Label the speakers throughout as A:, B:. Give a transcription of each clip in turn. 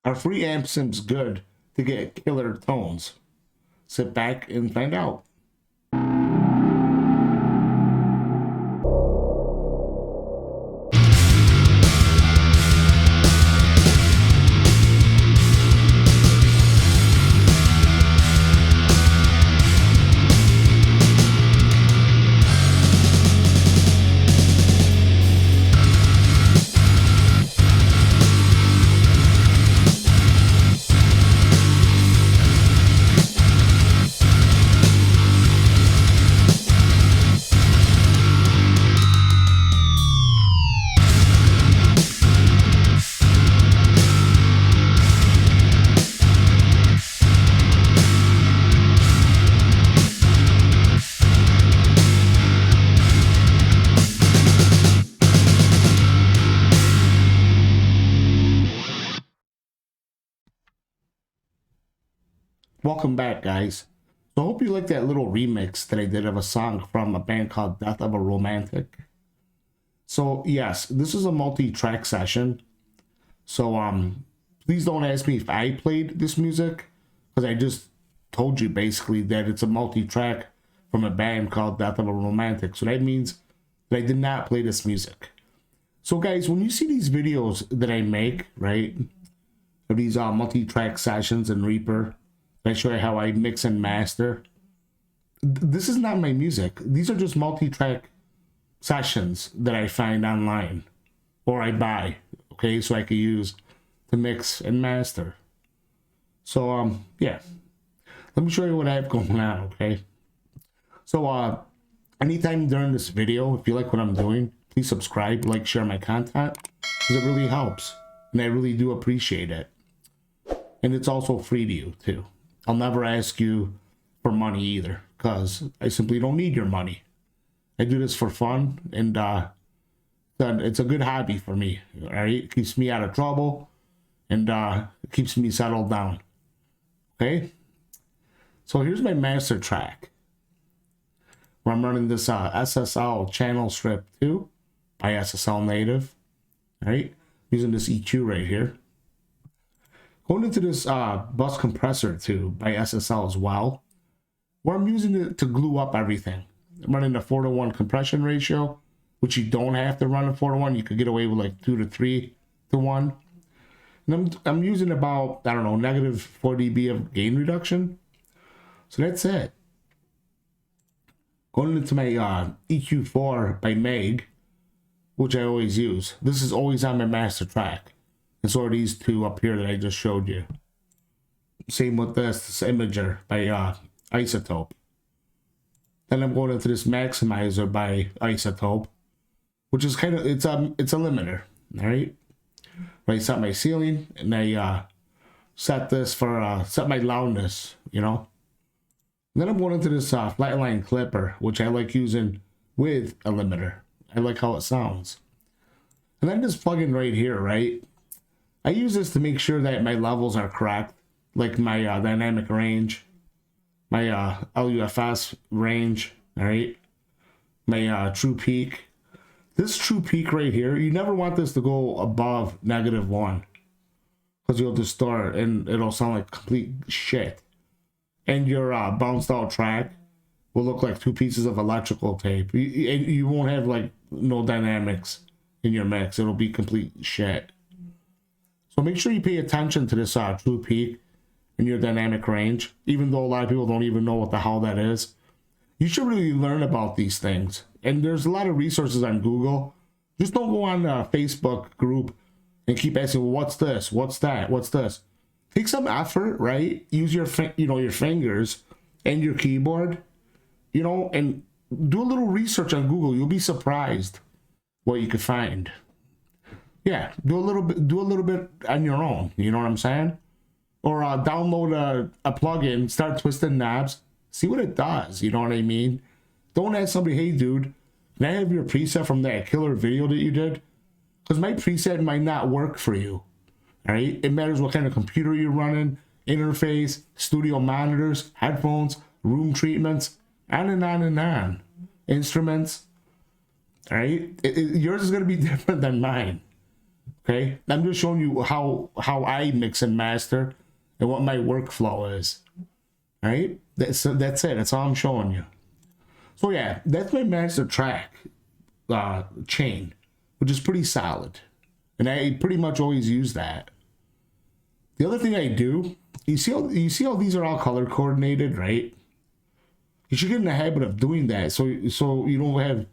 A: Are free amp sims good to get killer tones? Sit back and find out. Welcome back, guys. So I hope you liked that little remix that I did of a song from a band called Death of a Romantic. So yes, this is a multi-track session. So please don't ask me if I played this music, because I just told you basically that it's a multi-track from a band called Death of a Romantic. So that means that I did not play this music. So guys, when you see these videos that I make, right, of these multi-track sessions in Reaper, I show you how I mix and master. This is not my music. These are just multi-track sessions that I find online or I buy, okay, so I can use to mix and master. So yeah, let me show you what I have going on, okay? So anytime during this video, if you like what I'm doing, please subscribe, like, share my content, because it really helps, and I really do appreciate it. And it's also free to you too. I'll never ask you for money either, because I simply don't need your money. I do this for fun, and it's a good hobby for me, all right? It keeps me out of trouble, and it keeps me settled down, okay? So here's my master track, where I'm running this SSL channel strip 2 by SSL native, all right? Using this EQ right here. Going into this bus compressor too by SSL as well, where I'm using it to glue up everything. I'm running a 4:1 compression ratio, which you don't have to run a 4:1. You could get away with like 2 to 3 to 1. And I'm using about, I don't know, negative 4 dB of gain reduction. So that's it. Going into my EQ4 by Meg, which I always use. This is always on my master track. And so are these two up here that I just showed you. Same with this Imager by Isotope. Then I'm going into this Maximizer by Isotope, which is kind of, it's a limiter, all right? I set my ceiling, and I set this for, set my loudness, you know? And then I'm going into this flatline clipper, which I like using with a limiter. I like how it sounds. And then just plug in right here, right? I use this to make sure that my levels are correct, like my dynamic range, my LUFS range, all right? My true peak. This true peak right here, you never want this to go above -1, because you'll distort and it'll sound like complete shit. And your bounced out track will look like 2 pieces of electrical tape. You won't have like no dynamics in your mix. It'll be complete shit. So make sure you pay attention to this true peak in your dynamic range, even though a lot of people don't even know what the hell that is. You should really learn about these things. And there's a lot of resources on Google. Just don't go on a Facebook group and keep asking, well, what's this? What's that? What's this? Take some effort, right? Use your, your fingers and your keyboard, and do a little research on Google. You'll be surprised what you could find. Yeah, do a little bit on your own. You know what I'm saying? Or download a plugin, start twisting knobs, see what it does. You know what I mean? Don't ask somebody, hey, dude, can I have your preset from that killer video that you did? Because my preset might not work for you. All right? It matters what kind of computer you're running, interface, studio monitors, headphones, room treatments, on and on and on. Instruments. All right? Yours is going to be different than mine. Okay, I'm just showing you how I mix and master and what my workflow is. All right, that's it. That's all I'm showing you. So yeah, that's my master track chain, which is pretty solid, and I pretty much always use that. The other thing I do, you see how these are all color coordinated, right? You should get in the habit of doing that, so you don't have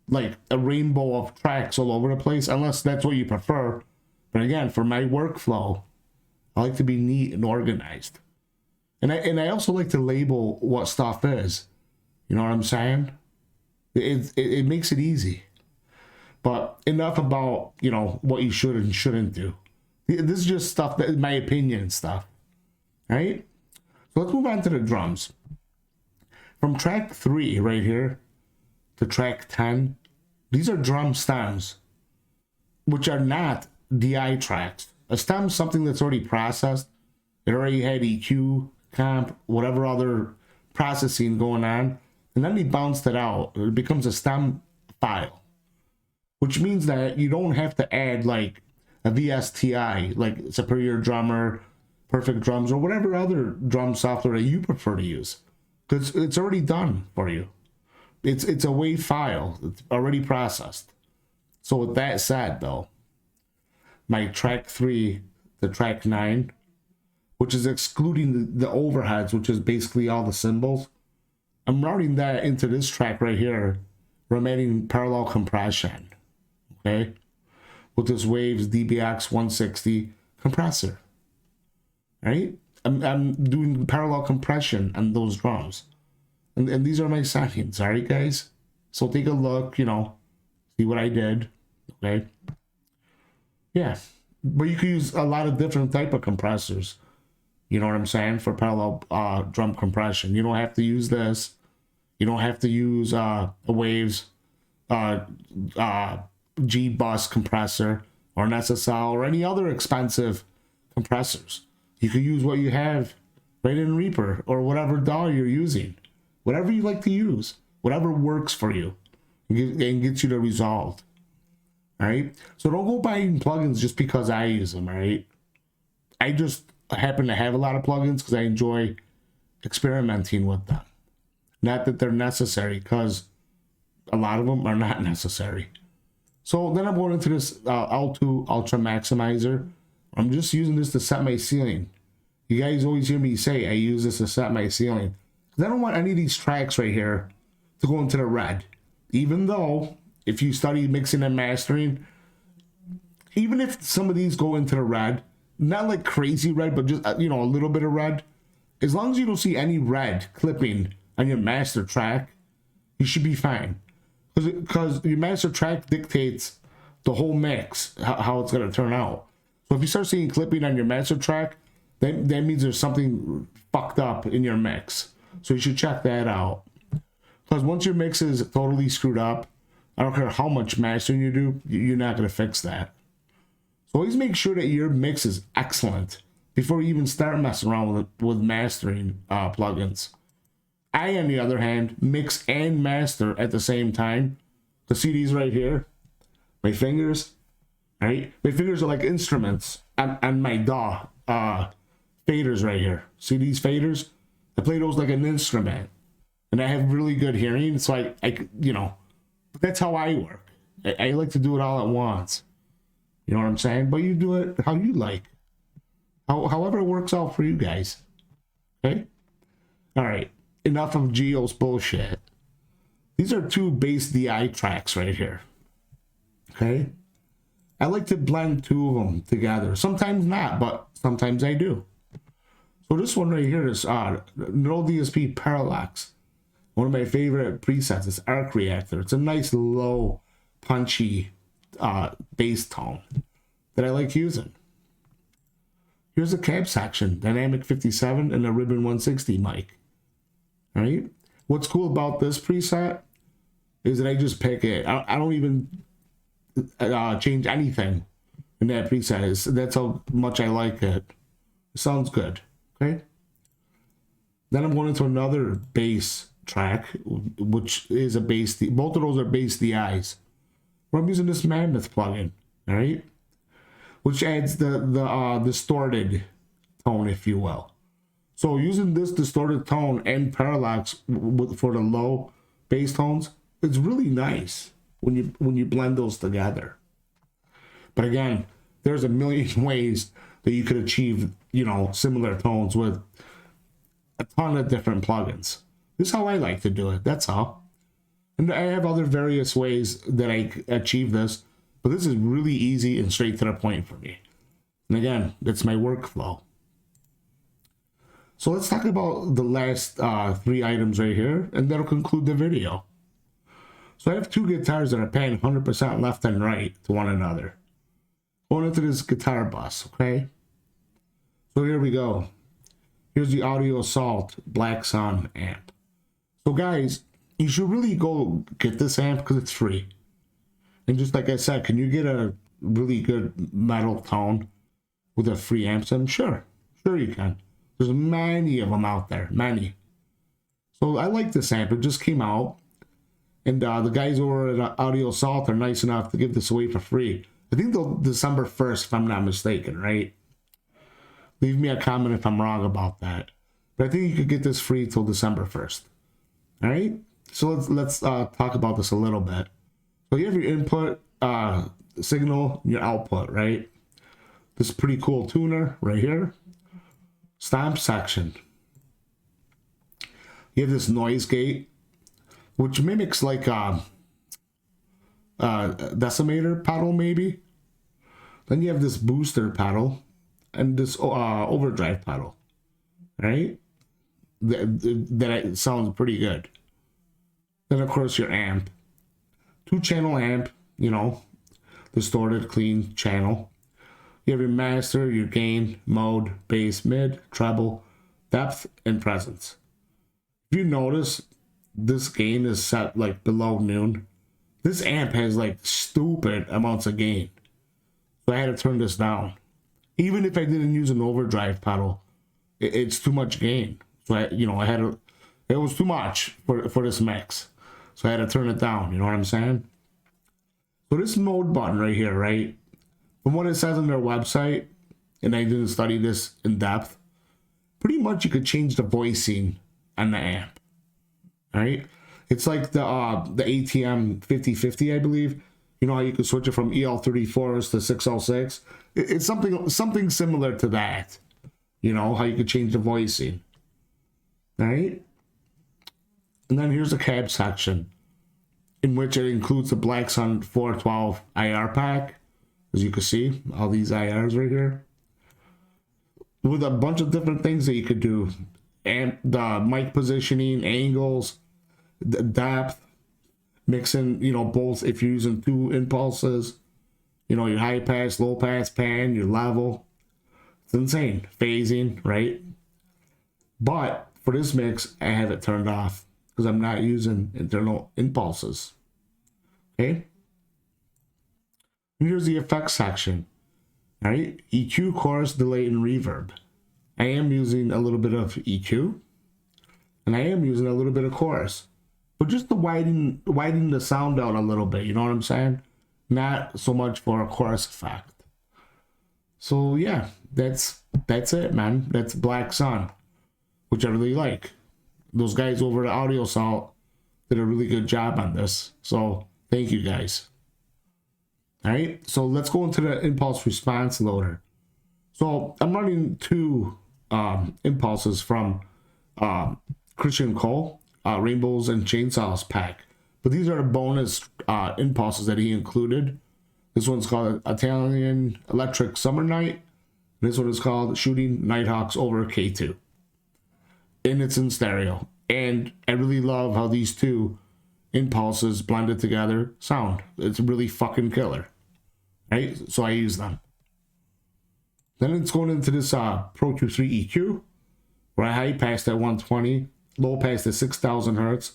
A: like a rainbow of tracks all over the place, unless that's what you prefer. But again, for my workflow, I like to be neat and organized, and I also like to label what stuff is. You know what I'm saying? It makes it easy. But enough about, you know, what you should and shouldn't do. This is just stuff that, my opinion and stuff. Right? So let's move on to the drums. From track 3 right here to track 10, these are drum stems, which are not DI tracks. A stem is something that's already processed. It already had EQ, comp, whatever other processing going on. And then he bounced it out. It becomes a stem file, which means that you don't have to add like a VSTI, like Superior Drummer, Perfect Drums, or whatever other drum software that you prefer to use, because it's already done for you. It's a WAV file. It's already processed. So with that said, though, my track 3 to track 9, which is excluding the overheads, which is basically all the cymbals, I'm routing that into this track right here, remaining parallel compression, okay, with this Waves DBX 160 compressor, right? I'm doing parallel compression on those drums, and these are my settings, all right, guys? So take a look, you know, see what I did, okay? Yeah, but you can use a lot of different type of compressors. You know what I'm saying? For parallel drum compression. You don't have to use this. You don't have to use a Waves G-Bus compressor or an SSL or any other expensive compressors. You can use what you have right in Reaper or whatever DAW you're using. Whatever you like to use. Whatever works for you and gets you the result. All right? So don't go buying plugins just because I use them, all right? I just happen to have a lot of plugins because I enjoy experimenting with them. Not that they're necessary, because a lot of them are not necessary. So then I'm going into this L2 Ultra Maximizer. I'm just using this to set my ceiling. You guys always hear me say I use this to set my ceiling, because I don't want any of these tracks right here to go into the red. Even though, if you study mixing and mastering, even if some of these go into the red, not like crazy red, but just, you know, a little bit of red, as long as you don't see any red clipping on your master track, you should be fine. Because your master track dictates the whole mix, how it's going to turn out. So if you start seeing clipping on your master track, that means there's something fucked up in your mix. So you should check that out. Because once your mix is totally screwed up, I don't care how much mastering you do, you're not going to fix that. So always make sure that your mix is excellent before you even start messing around with mastering plugins. I, on the other hand, mix and master at the same time. The CDs right here, my fingers, right? My fingers are like instruments on my DAW faders right here. See these faders? I play those like an instrument, and I have really good hearing. So I you know, but that's how I work. I like to do it all at once. You know what I'm saying? But you do it how you like. However it works out for you guys. Okay? All right. Enough of Geo's bullshit. These are 2 bass DI tracks right here. Okay? I like to blend 2 of them together. Sometimes not, but sometimes I do. So this one right here is Neural DSP Parallax. One of my favorite presets is Arc Reactor. It's a nice, low, punchy bass tone that I like using. Here's a cab section, Dynamic 57 and a Ribbon 160 mic. All right. What's cool about this preset is that I just pick it. I don't even change anything in that preset. That's how much I like it. It sounds good. Okay. Then I'm going into another bass track, which is a bass. Both of those are bass DIs. Where I'm using this Mammoth plugin. All right. which adds the distorted tone, if you will. So using this distorted tone and parallax for the low bass tones, it's really nice when you blend those together. But again, there's a million ways that you could achieve, you know, similar tones with a ton of different plugins. This is how I like to do it. That's all. And I have other various ways that I achieve this, but this is really easy and straight to the point for me. And again, that's my workflow. So let's talk about the last 3 items right here, and that'll conclude the video. So I have 2 guitars that are panned 100% left and right to one another. Going into this guitar bus, okay? So here we go. Here's the Audio Assault Blacksun amp. So guys, you should really go get this amp because it's free. And just like I said, can you get a really good metal tone with a free amp sim? Sure you can. There's many of them out there, many. So I like this amp. It just came out. And the guys over at Audio Assault are nice enough to give this away for free. I think till December 1st, if I'm not mistaken, right? Leave me a comment if I'm wrong about that. But I think you could get this free till December 1st. All right? So let's talk about this a little bit. So you have your input signal, your output, right? This pretty cool tuner right here. Stomp section. You have this noise gate, which mimics like a decimator pedal maybe. Then you have this booster pedal and this overdrive pedal, right? That sounds pretty good. Then of course your amp, 2-channel amp, you know, distorted, clean channel. You have your master, your gain, mode, bass, mid, treble, depth, and presence. If you notice, this gain is set like below noon. This amp has like stupid amounts of gain. So I had to turn this down. Even if I didn't use an overdrive pedal, it's too much gain. So it was too much for this mix. So I had to turn it down, you know what I'm saying? So this mode button right here, right? From what it says on their website, and I didn't study this in depth, pretty much you could change the voicing on the amp. Right? It's like the ATM 5050, I believe. You know how you could switch it from EL34s to 606? It's something similar to that. You know, how you could change the voicing. Right? And then here's the cab section, in which it includes the Blacksun 412 IR pack. As you can see, all these IRs right here. With a bunch of different things that you could do. And the mic positioning, angles, the depth, mixing, you know, both if you're using 2 impulses. You know, your high pass, low pass, pan, your level. It's insane. Phasing, right? But for this mix, I have it turned off because I'm not using internal impulses. Okay? And here's the effects section. All right? EQ, chorus, delay, and reverb. I am using a little bit of EQ. And I am using a little bit of chorus. But just to widen the sound out a little bit, you know what I'm saying? Not so much for a chorus effect. So yeah, that's it, man. That's Blacksun, which I really like. Those guys over at Audio Assault did a really good job on this. So thank you guys. All right, so let's go into the impulse response loader. So I'm running 2 impulses from Christian Cole, Rainbows and Chainsaws pack. But these are the bonus impulses that he included. This one's called Italian Electric Summer Night. This one is called Shooting Nighthawks over K2. And it's in stereo. And I really love how these 2 impulses blended together sound. It's really fucking killer. Right? So I use them. Then it's going into this Pro Q3 EQ, where I high passed at 120, low passed at 6,000 hertz.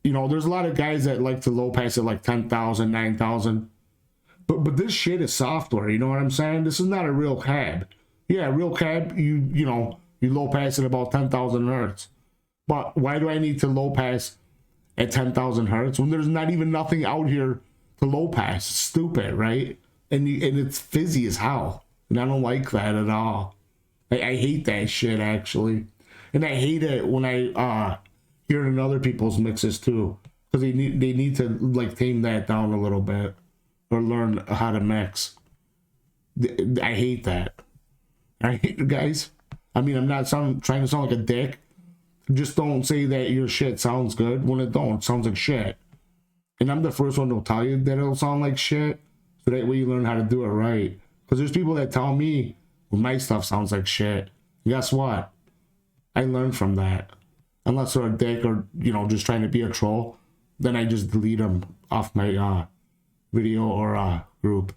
A: You know, there's a lot of guys that like to low pass at like 10,000, 9,000. But this shit is software, you know what I'm saying? This is not a real cab. Yeah, real cab, you low pass at about 10,000 hertz. But why do I need to low pass at 10,000 hertz when there's not even nothing out here to low pass? It's stupid, right? and it's fizzy as hell, and I don't like that at all. I hate that shit actually, and I hate it when I hear it in other people's mixes too, because they need to like tame that down a little bit or learn how to mix. I hate that. I hate you guys. I mean, I'm not trying to sound like a dick. Just don't say that your shit sounds good when it don't. It sounds like shit. And I'm the first one to tell you that it'll sound like shit, so that way you learn how to do it right. Because there's people that tell me when my stuff sounds like shit. And guess what? I learned from that. Unless they're a dick or, you know, just trying to be a troll, then I just delete them off my video or group.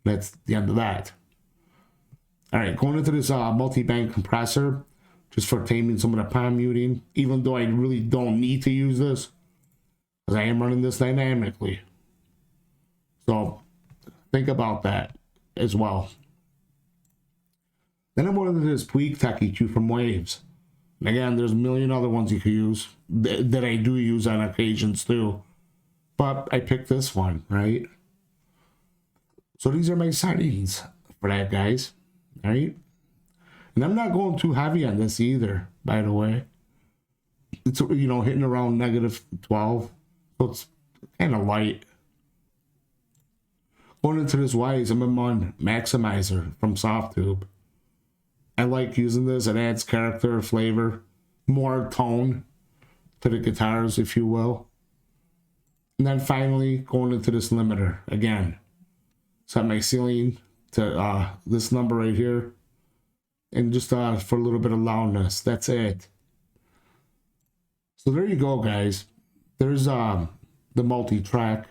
A: That's the end of that. Alright, going into this multi-band compressor, just for taming some of the palm muting, even though I really don't need to use this, because I am running this dynamically. So, think about that as well. Then I'm going into this tweak tech EQ from Waves. And again, there's a million other ones you could use, that I do use on occasions too. But I picked this one, right? So these are my settings for that, guys. Right? And I'm not going too heavy on this either, by the way. It's, you know, hitting around -12. So it's kind of light. Going into this Wise, I'm on Maximizer from Softtube. I like using this. It adds character, flavor, more tone to the guitars, if you will. And then finally, going into this limiter again. Set my ceiling to this number right here. And just for a little bit of loudness. That's it. So there you go, guys. There's the multi-track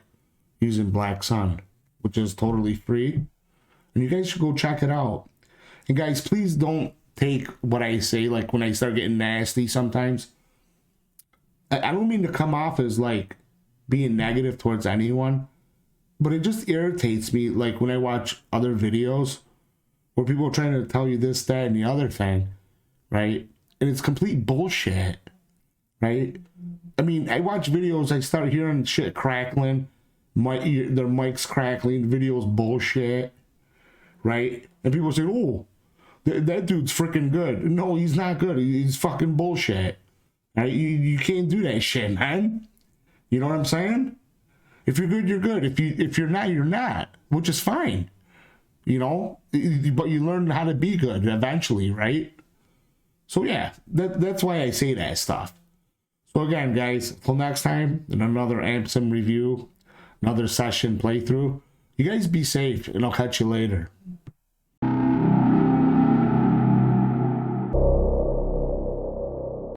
A: using Blacksun, which is totally free. And you guys should go check it out. And guys, please don't take what I say, like when I start getting nasty sometimes. I don't mean to come off as like being negative towards anyone, but it just irritates me, like when I watch other videos where people are trying to tell you this, that, and the other thing, right? And it's complete bullshit, right? I mean, I watch videos, I start hearing shit crackling, their mics crackling, videos bullshit, right? And people say, oh, that dude's freaking good. No, he's not good. He's fucking bullshit. Right? You can't do that shit, man. You know what I'm saying? If you're good, you're good. If you're not, you're not, which is fine. You know, but you learn how to be good eventually, right? So yeah, that's why I say that stuff. So again, guys, till next time in another Ampsim review, another session playthrough. You guys be safe, and I'll catch you later.